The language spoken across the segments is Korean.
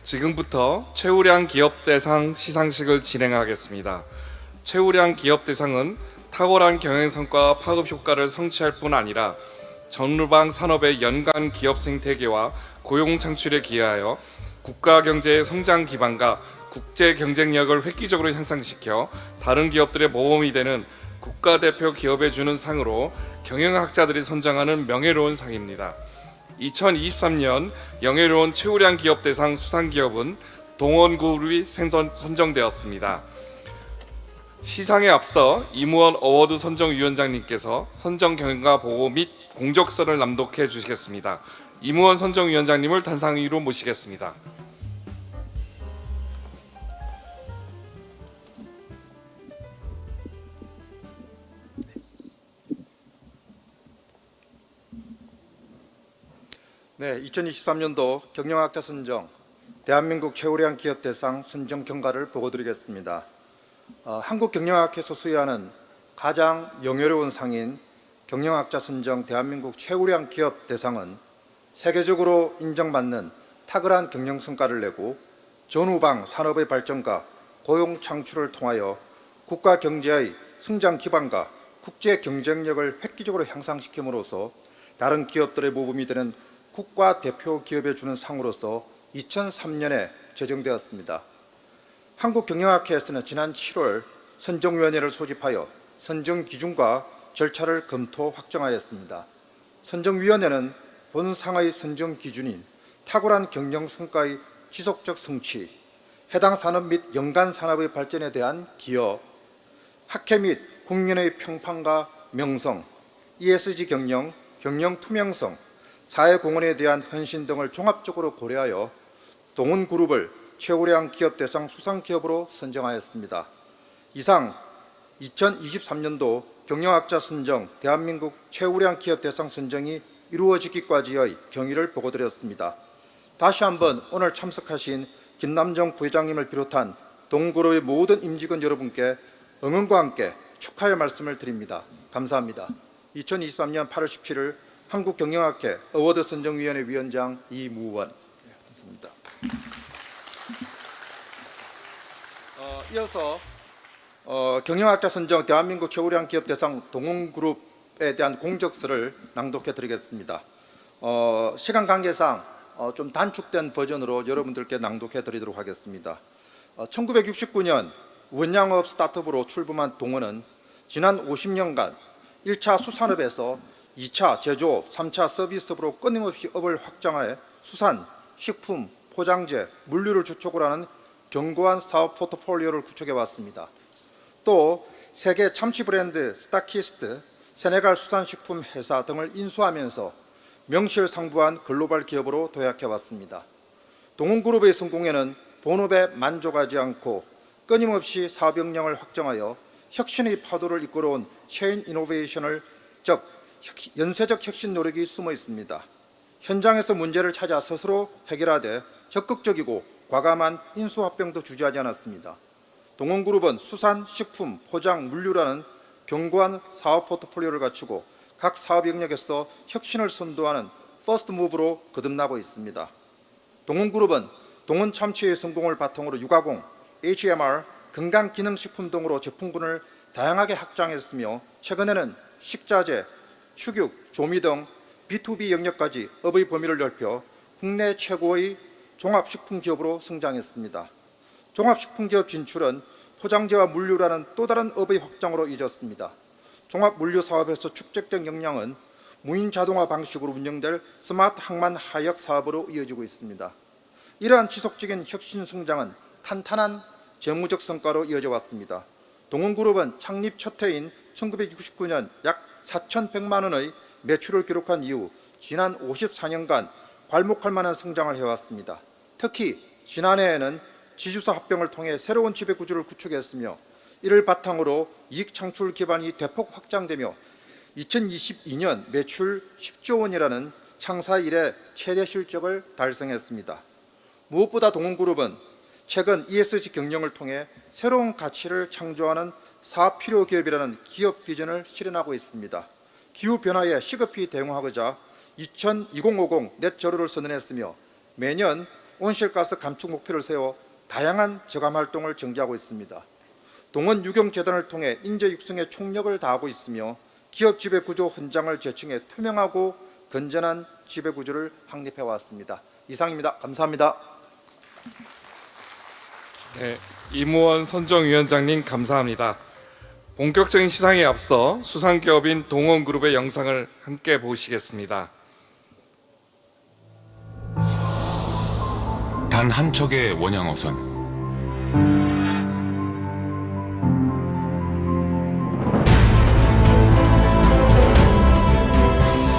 지금부터 최우량 기업대상 시상식을 진행하겠습니다. 최우량 기업대상은 탁월한 경영성과와 파급효과를 성취할 뿐 아니라 전후방 산업의 연간 기업 생태계와 고용 창출에 기여하여 국가 경제의 성장 기반과 국제 경쟁력을 획기적으로 향상시켜 다른 기업들의 모범이 되는 국가대표 기업에 주는 상으로 경영학자들이 선정하는 명예로운 상입니다. 2023년 명예로운 최우량 기업대상 수상기업은 동원그룹이 선정되었습니다. 시상에 앞서 이무원 어워드 선정위원장님께서 선정 경과 보고 및 공적서를 낭독해 주시겠습니다. 이무원 선정위원장님을 단상위로 모시겠습니다. 네, 2023년도 경영학자 선정 대한민국 최우량 기업대상 선정 경과를 보고드리겠습니다. 한국경영학회에서 수여하는 가장 명예로운 상인 경영학자 선정 대한민국 최우량 기업대상은 세계적으로 인정받는 탁월한 경영 성과를 내고 전후방 산업의 발전과 고용 창출을 통하여 국가 경제의 성장 기반과 국제 경쟁력을 획기적으로 향상시킴으로써 다른 기업들의 모범이 되는 국가 대표 기업에 주는 상으로서 2003년에 제정되었습니다. 한국경영학회에서는 지난 7월 선정위원회를 소집하여 선정 기준과 절차를 검토 확정하였습니다. 선정위원회는 본 상의 선정 기준인 탁월한 경영 성과의 지속적 성취, 해당 산업 및 연간 산업의 발전에 대한 기여, 학회 및 국민의 평판과 명성, ESG 경영, 경영 투명성, 사회공헌에 대한 헌신 등을 종합적으로 고려하여 동원그룹을 최우량 기업대상 수상기업으로 선정하였습니다. 이상 2023년도 경영학자 선정 대한민국 최우량 기업대상 선정이 이루어지기까지의 경위를 보고드렸습니다. 다시 한번 오늘 참석하신 김남정 부회장님을 비롯한 동그룹의 모든 임직원 여러분께 응원과 함께 축하의 말씀을 드립니다. 감사합니다. 2023년 8월 17일 한국경영학회 어워드 선정위원회 위원장 이무원. 감사합니다. 이어서 경영학자 선정 대한민국 최우량 기업대상 동원그룹에 대한 공적서를 낭독해 드리겠습니다. 시간 관계상 좀 단축된 버전으로 여러분들께 낭독해 드리도록 하겠습니다. 1969년 원양업 스타트업으로 출범한 동원은 지난 50년간 1차 수산업에서 2차 제조업, 3차 서비스업으로 끊임없이 업을 확장하여 수산, 식품, 포장재, 물류를 주축으로 하는 견고한 사업 포트폴리오를 구축해 왔습니다. 또 세계 참치 브랜드 스타키스트, 세네갈 수산식품 회사 등을 인수하면서 명실상부한 글로벌 기업으로 도약해 왔습니다. 동원그룹의 성공에는 본업에 만족하지 않고 끊임없이 사업 역량을 확정하여 혁신의 파도를 이끌어온 체인 이노베이션을 즉 연쇄적 혁신 노력이 숨어 있습니다. 현장에서 문제를 찾아 스스로 해결하되 적극적이고 과감한 인수합병도 주저하지 않았습니다. 동원그룹은 수산, 식품, 포장, 물류라는 견고한 사업 포트폴리오를 갖추고 각 사업 영역에서 혁신을 선도하는 퍼스트 무브로 거듭나고 있습니다. 동원그룹은 동원 참치의 성공을 바탕으로 유가공, HMR, 건강기능식품 등으로 제품군을 다양하게 확장했으며 최근에는 식자재, 축육, 조미 등 B2B 영역까지 업의 범위를 넓혀 국내 최고의 종합식품기업으로 성장했습니다. 종합식품기업 진출은 포장재와 물류라는 또 다른 업의 확장으로 이어졌습니다. 종합물류사업에서 축적된 역량은 무인 자동화 방식으로 운영될 스마트 항만 하역 사업으로 이어지고 있습니다. 이러한 지속적인 혁신 성장은 탄탄한 재무적 성과로 이어져 왔습니다. 동원그룹은 창립 첫 해인 1969년 약 4,100만 원의 매출을 기록한 이후 지난 54년간 괄목할 만한 성장을 해왔습니다. 특히 지난해에는 지주사 합병을 통해 새로운 지배구조를 구축했으며 이를 바탕으로 이익 창출 기반이 대폭 확장되며 2022년 매출 10조 원이라는 창사 이래 최대 실적을 달성했습니다. 무엇보다 동원그룹은 최근 ESG 경영을 통해 새로운 가치를 창조하는 사업 필요 기업이라는 기업 비전을 실현하고 있습니다. 기후변화에 시급히 대응하고자 2050 넷 제로를 선언했으며 매년 온실가스 감축 목표를 세워 다양한 저감 활동을 전개하고 있습니다. 동원 유경재단을 통해 인재 육성에 총력을 다하고 있으며 기업 지배구조 현장을 재청해 투명하고 건전한 지배구조를 확립해 왔습니다. 이상입니다. 감사합니다. 네, 이무원 선정위원장님 감사합니다. 본격적인 시상에 앞서 수상기업인 동원그룹의 영상을 함께 보시겠습니다. 단 한 척의 원양어선.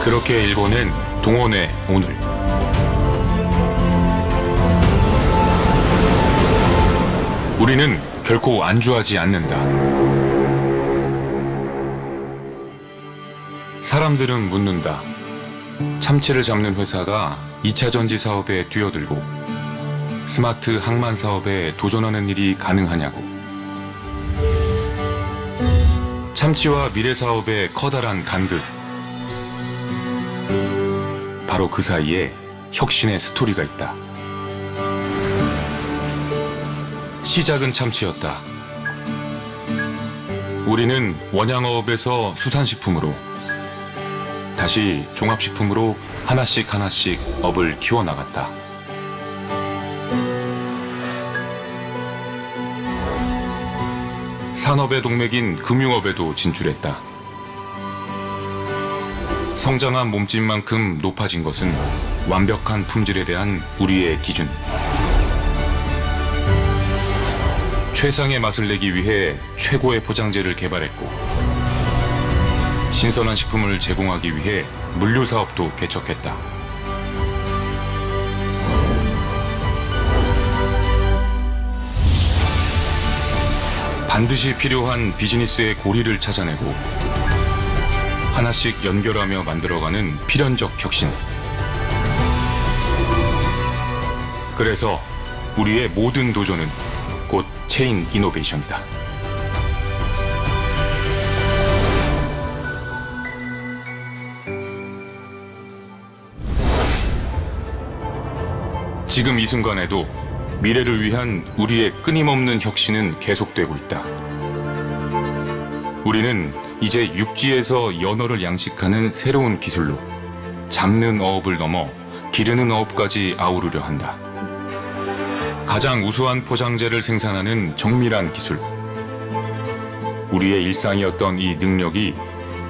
그렇게 읽어낸 동원의 오늘. 우리는 결코 안주하지 않는다. 사람들은 묻는다. 참치를 잡는 회사가 2차 전지 사업에 뛰어들고 스마트 항만 사업에 도전하는 일이 가능하냐고. 참치와 미래 사업의 커다란 간극. 바로 그 사이에 혁신의 스토리가 있다. 시작은 참치였다. 우리는 원양어업에서 수산식품으로 다시 종합식품으로 하나씩 하나씩 업을 키워나갔다. 산업의 동맥인 금융업에도 진출했다. 성장한 몸집만큼 높아진 것은 완벽한 품질에 대한 우리의 기준. 최상의 맛을 내기 위해 최고의 포장재를 개발했고 신선한 식품을 제공하기 위해 물류 사업도 개척했다. 반드시 필요한 비즈니스의 고리를 찾아내고 하나씩 연결하며 만들어가는 필연적 혁신. 그래서 우리의 모든 도전은 곧 체인 이노베이션이다. 지금 이 순간에도 미래를 위한 우리의 끊임없는 혁신은 계속되고 있다. 우리는 이제 육지에서 연어를 양식하는 새로운 기술로 잡는 어업을 넘어 기르는 어업까지 아우르려 한다. 가장 우수한 포장재를 생산하는 정밀한 기술. 우리의 일상이었던 이 능력이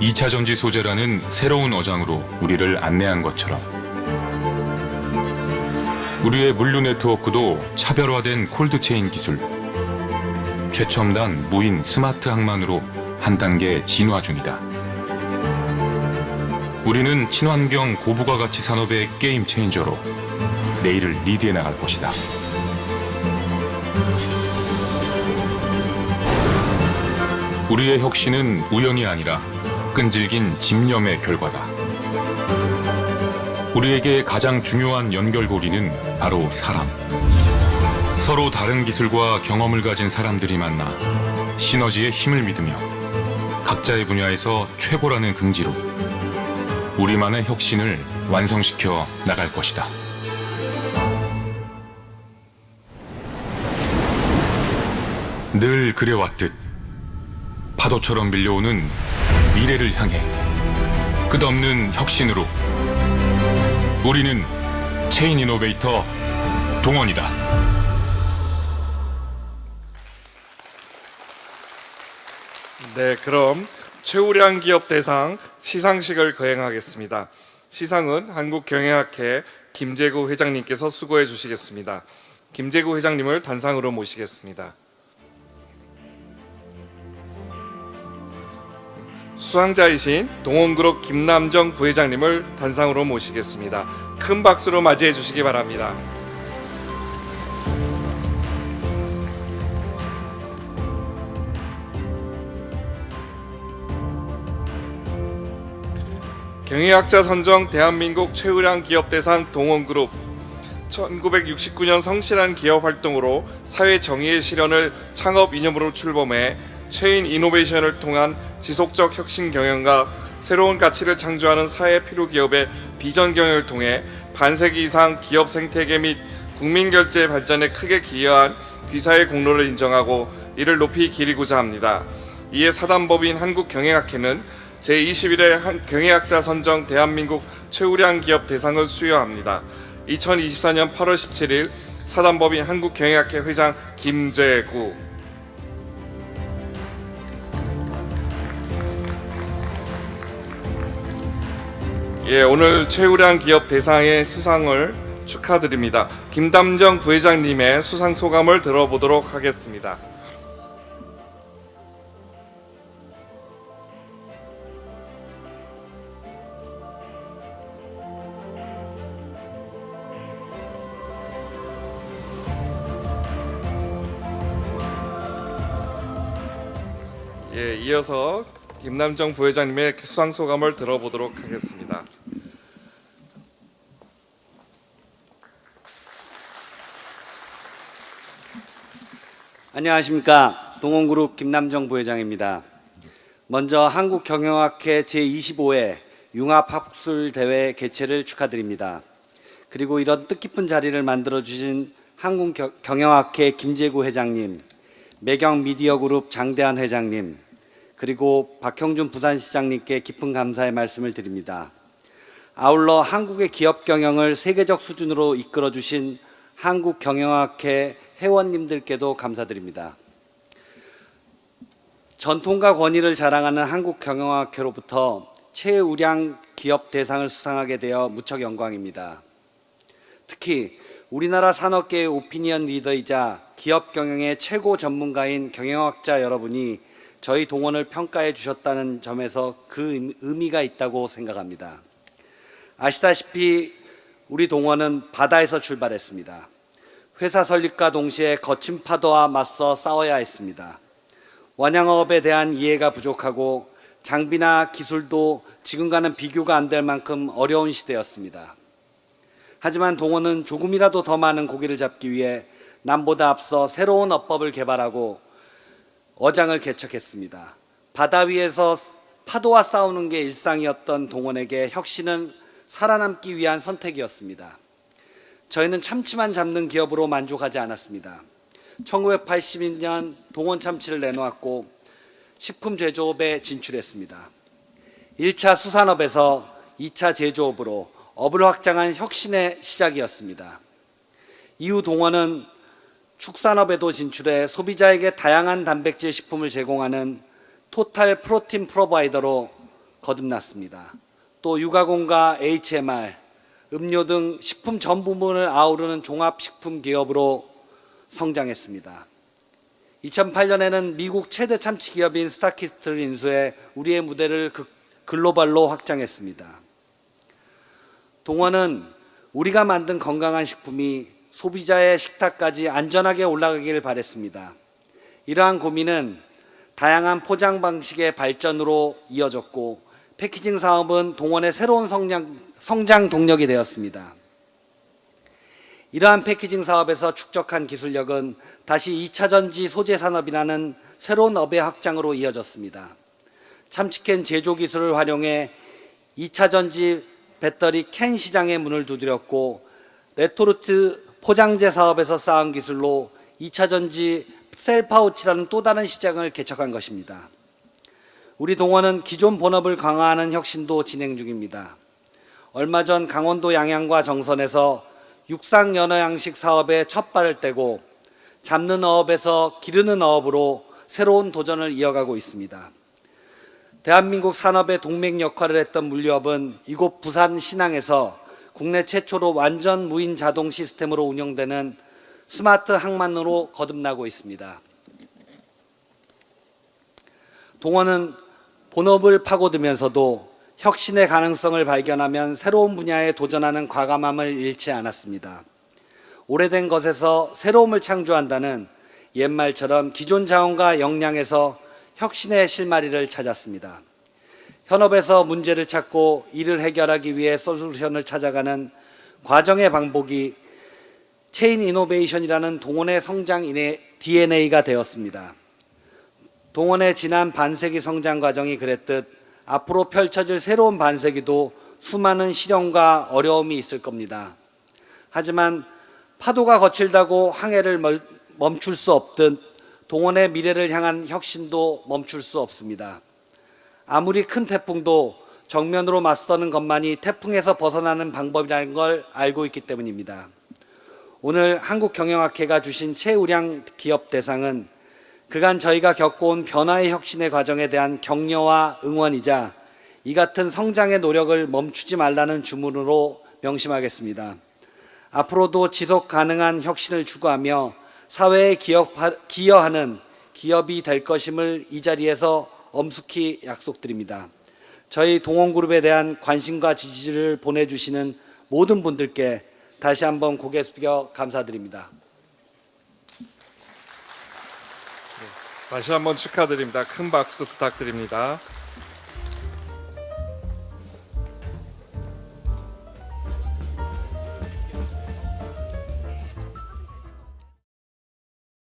2차 전지 소재라는 새로운 어장으로 우리를 안내한 것처럼 우리의 물류 네트워크도 차별화된 콜드체인 기술, 최첨단 무인 스마트 항만으로 한 단계 진화 중이다. 우리는 친환경 고부가 가치 산업의 게임 체인저로 내일을 리드해 나갈 것이다. 우리의 혁신은 우연이 아니라 끈질긴 집념의 결과다. 우리에게 가장 중요한 연결고리는 바로 사람. 서로 다른 기술과 경험을 가진 사람들이 만나 시너지의 힘을 믿으며 각자의 분야에서 최고라는 긍지로 우리만의 혁신을 완성시켜 나갈 것이다. 늘 그래왔듯 파도처럼 밀려오는 미래를 향해 끝없는 혁신으로 우리는 체인 이노베이터 동원이다. 네, 그럼 최우량 기업 대상 시상식을 거행하겠습니다. 시상은 한국경영학회 김재구 회장님께서 수고해 주시겠습니다. 김재구 회장님을 단상으로 모시겠습니다. 수상자이신 동원그룹 김남정 부회장님을 단상으로 모시겠습니다. 큰 박수로 맞이해 주시기 바랍니다. 경영학자 선정 대한민국 최우량 기업대상 동원그룹 1969년 성실한 기업 활동으로 사회 정의의 실현을 창업 이념으로 출범해 체인 이노베이션을 통한 지속적 혁신 경영과 새로운 가치를 창조하는 사회 필요 기업의 비전 경영을 통해 반세기 이상 기업 생태계 및 국민결제 발전에 크게 기여한 귀사의 공로를 인정하고 이를 높이 기리고자 합니다. 이에 사단법인 한국경영학회는 제21회 경영학자 선정 대한민국 최우량 기업 대상을 수여합니다. 2024년 8월 17일 사단법인 한국경영학회 회장 김재구. 예, 오늘 최우량 기업 대상의 수상을 축하드립니다. 김담정 부회장님의 수상 소감을 들어보도록 하겠습니다. 예, 이어서 김남정 부회장님의 수상 소감을 들어보도록 하겠습니다. 안녕하십니까. 동원그룹 김남정 부회장입니다. 먼저 한국경영학회 제25회 융합학술대회 개최를 축하드립니다. 그리고 이런 뜻깊은 자리를 만들어주신 한국경영학회 김재구 회장님, 매경미디어그룹 장대한 회장님, 그리고 박형준 부산시장님께 깊은 감사의 말씀을 드립니다. 아울러 한국의 기업 경영을 세계적 수준으로 이끌어주신 한국경영학회 회원님들께도 감사드립니다. 전통과 권위를 자랑하는 한국경영학회로부터 최우량 기업 대상을 수상하게 되어 무척 영광입니다. 특히 우리나라 산업계의 오피니언 리더이자 기업 경영의 최고 전문가인 경영학자 여러분이 저희 동원을 평가해 주셨다는 점에서 그 의미가 있다고 생각합니다. 아시다시피 우리 동원은 바다에서 출발했습니다. 회사 설립과 동시에 거친 파도와 맞서 싸워야 했습니다. 원양어업에 대한 이해가 부족하고 장비나 기술도 지금과는 비교가 안 될 만큼 어려운 시대였습니다. 하지만 동원은 조금이라도 더 많은 고기를 잡기 위해 남보다 앞서 새로운 어법을 개발하고 어장을 개척했습니다. 바다 위에서 파도와 싸우는 게 일상이었던 동원에게 혁신은 살아남기 위한 선택이었습니다. 저희는 참치만 잡는 기업으로 만족하지 않았습니다. 1982년 동원 참치를 내놓았고 식품 제조업에 진출했습니다. 1차 수산업에서 2차 제조업으로 업을 확장한 혁신의 시작이었습니다. 이후 동원은 축산업에도 진출해 소비자에게 다양한 단백질 식품을 제공하는 토탈 프로틴 프로바이더로 거듭났습니다. 또 유가공과 HMR, 음료 등 식품 전 부문을 아우르는 종합식품 기업으로 성장했습니다. 2008년에는 미국 최대 참치 기업인 스타키스트를 인수해 우리의 무대를 글로벌로 확장했습니다. 동원은 우리가 만든 건강한 식품이 소비자의 식탁까지 안전하게 올라가기를 바랬습니다. 이러한 고민은 다양한 포장 방식의 발전으로 이어졌고 패키징 사업은 동원의 새로운 성장 동력이 되었습니다. 이러한 패키징 사업에서 축적한 기술력은 다시 2차전지 소재 산업이라는 새로운 업의 확장으로 이어졌습니다. 참치캔 제조 기술을 활용해 2차전지 배터리 캔 시장의 문을 두드렸고 레토르트 포장재 사업에서 쌓은 기술로 2차전지 셀파우치라는 또 다른 시장을 개척한 것입니다. 우리 동원은 기존 본업을 강화하는 혁신도 진행 중입니다. 얼마 전 강원도 양양과 정선에서 육상 연어 양식 사업에 첫 발을 떼고 잡는 어업에서 기르는 어업으로 새로운 도전을 이어가고 있습니다. 대한민국 산업의 동맥 역할을 했던 물류업은 이곳 부산 신항에서 국내 최초로 완전 무인 자동 시스템으로 운영되는 스마트 항만으로 거듭나고 있습니다. 동원은 본업을 파고들면서도 혁신의 가능성을 발견하면 새로운 분야에 도전하는 과감함을 잃지 않았습니다. 오래된 것에서 새로움을 창조한다는 옛말처럼 기존 자원과 역량에서 혁신의 실마리를 찾았습니다. 현업에서 문제를 찾고 이를 해결하기 위해 솔루션을 찾아가는 과정의 반복이 체인 이노베이션이라는 동원의 성장 DNA가 되었습니다. 동원의 지난 반세기 성장 과정이 그랬듯 앞으로 펼쳐질 새로운 반세기도 수많은 시련과 어려움이 있을 겁니다. 하지만 파도가 거칠다고 항해를 멈출 수 없듯 동원의 미래를 향한 혁신도 멈출 수 없습니다. 아무리 큰 태풍도 정면으로 맞서는 것만이 태풍에서 벗어나는 방법이라는 걸 알고 있기 때문입니다. 오늘 한국경영학회가 주신 최우량 기업 대상은 그간 저희가 겪어온 변화의 혁신의 과정에 대한 격려와 응원이자 이 같은 성장의 노력을 멈추지 말라는 주문으로 명심하겠습니다. 앞으로도 지속 가능한 혁신을 추구하며 사회에 기여하는 기업이 될 것임을 이 자리에서 엄숙히 약속드립니다. 저희 동원그룹에 대한 관심과 지지를 보내주시는 모든 분들께 다시 한번 고개 숙여 감사드립니다. 다시 한번 축하드립니다. 큰 박수 부탁드립니다.